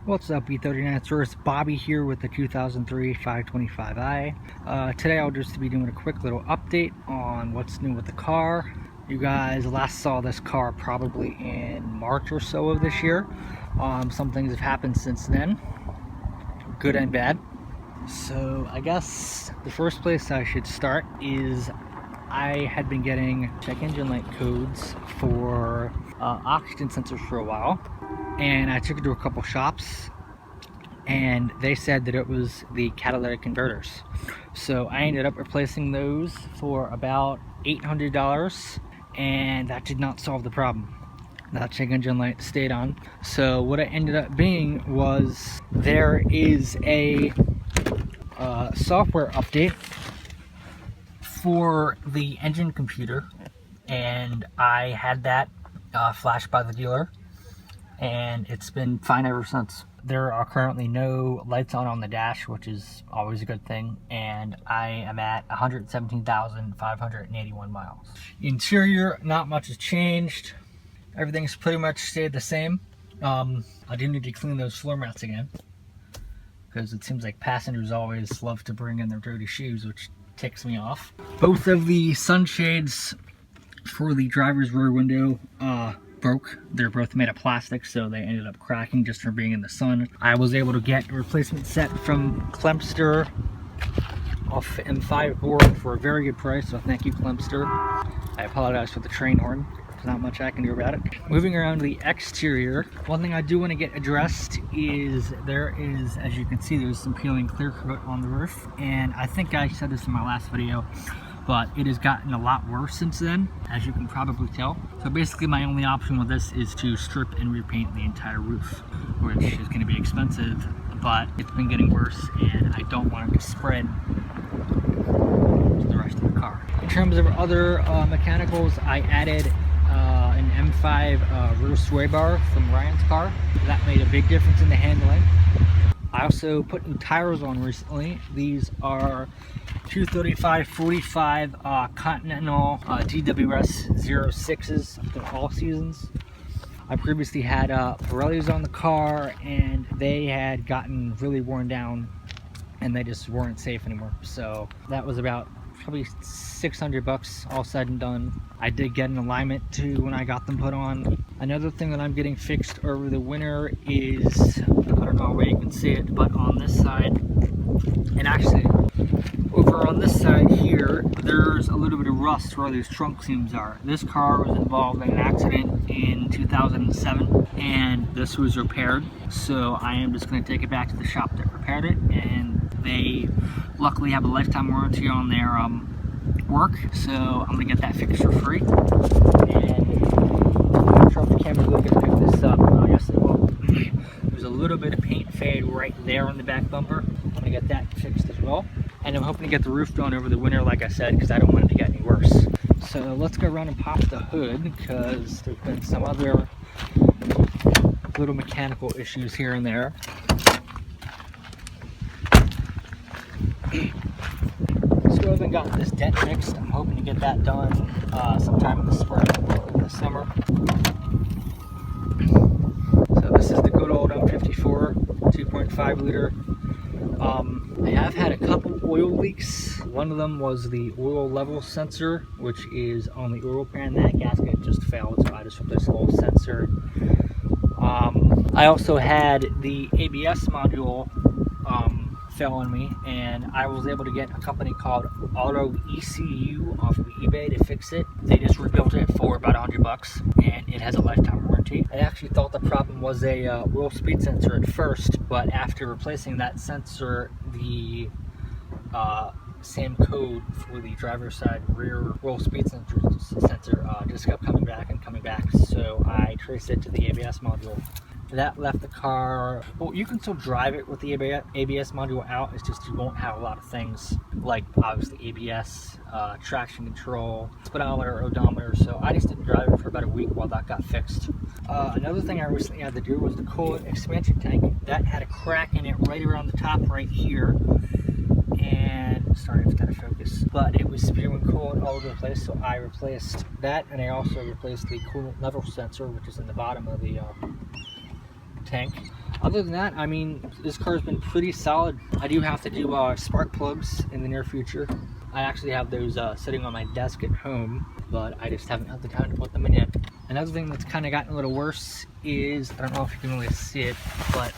What's up, B39? It's Bobby here with the 2003 525i. Today I'll just be doing a quick little update on what's new with the car. You guys last saw this car probably in March or so of this year. Some things have happened since then, good and bad. So I guess the first place I should start is I had been getting check engine light codes for oxygen sensors for a while, and I took it to a couple shops and they said that it was the catalytic converters. So I ended up replacing those for about $800, and that did not solve the problem. That check engine light stayed on. So what it ended up being was there is a software update for the engine computer, and I had that flashed by the dealer, and it's been fine ever since. There are currently no lights on the dash, which is always a good thing, and I am at 117,581 miles. Interior, not much has changed. Everything's pretty much stayed the same. I do need to clean those floor mats again, because it seems like passengers always love to bring in their dirty shoes, which ticks me off. Both of the sunshades for the driver's rear window broke. They're both made of plastic, so they ended up cracking just from being in the sun. I was able to get a replacement set from Clemster off M5 board for a very good price, so thank you, Clemster. I apologize for the train horn. There's not much I can do about it. Moving around to the exterior, one thing I do want to get addressed is there is, as you can see, there's some peeling clear coat on the roof, and I think I said this in my last video, but it has gotten a lot worse since then, as you can probably tell. So basically my only option with this is to strip and repaint the entire roof, which is going to be expensive, but it's been getting worse and I don't want it to spread to the rest of the car. In terms of other mechanicals, I added an M5 rear sway bar from Ryan's car. That made a big difference in the handling. I also put new tires on recently. These are 235/45 Continental DWS 06s. They're all seasons. I previously had Pirellis on the car, and they had gotten really worn down and they just weren't safe anymore. So that was about probably $600 all said and done. I did get an alignment too when I got them put on. Another thing that I'm getting fixed over the winter is, I don't know where you can see it, but on this side, and actually over on this side here, there's a little bit of rust where these trunk seams are. This car was involved in an accident in 2007 and this was repaired, so I am just going to take it back to the shop that repaired it, and they luckily have a lifetime warranty on their work, so I'm going to get that fixed for free. And I'm not sure if the camera's really going to pick this up. I guess it will. There's a little bit of paint fade right there on the back bumper. I'm going to get that fixed as well. And I'm hoping to get the roof done over the winter, like I said, because I don't want it to get any worse. So let's go around and pop the hood, because there's been some other little mechanical issues here and there. Still haven't gotten this dent fixed. I'm hoping to get that done sometime in the spring or in the summer. So this is the good old M54 2.5 liter. I have had a couple oil leaks. One of them was the oil level sensor, which is on the oil pan. That gasket just failed, so I just replaced the whole sensor. I also had the ABS module fell on me, and I was able to get a company called Auto ECU off of eBay to fix it. They just rebuilt it for about $100, and it has a lifetime warranty. I actually thought the problem was a oil speed sensor at first, but after replacing that sensor, the same code for the driver's side rear roll speed sensor just kept coming back and coming back, so I traced it to the ABS module. That left the car, well, you can still drive it with the ABS module out, it's just you won't have a lot of things like obviously ABS, traction control, speedometer, odometer, so I just didn't drive it for about a week while that got fixed. Another thing I recently had to do was the coolant expansion tank. That had a crack in it right around the top right here, and sorry if it's out of focus, but it was spewing coolant all over the place, so I replaced that, and I also replaced the coolant level sensor, which is in the bottom of the tank. Other than that, I mean, this car's been pretty solid. I do have to do spark plugs in the near future. I actually have those sitting on my desk at home, but I just haven't had the time to put them in yet. Another thing that's kind of gotten a little worse is, I don't know if you can really see it, but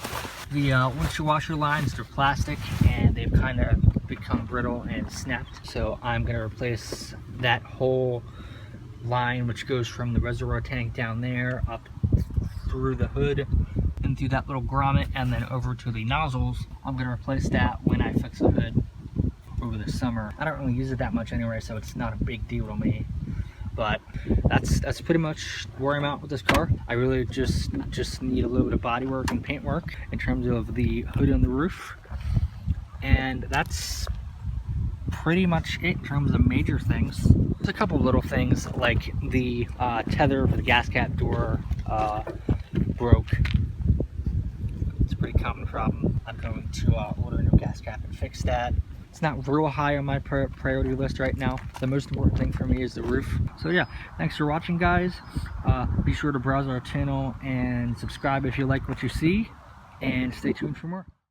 the windshield washer lines, they're plastic and they've kind of become brittle and snapped. So I'm going to replace that whole line, which goes from the reservoir tank down there up through the hood and through that little grommet and then over to the nozzles. I'm going to replace that when I fix the hood over the summer. I don't really use it that much anyway, so it's not a big deal to me. But that's pretty much where I'm at with this car. I really just need a little bit of body work and paint work in terms of the hood and the roof. And that's pretty much it in terms of major things. There's a couple little things like the tether for the gas cap door broke. It's a pretty common problem. I'm going to order a new gas cap and fix that. It's not real high on my priority list right now. The most important thing for me is the roof. So yeah, thanks for watching, guys. Be sure to browse our channel and subscribe if you like what you see, and stay tuned for more.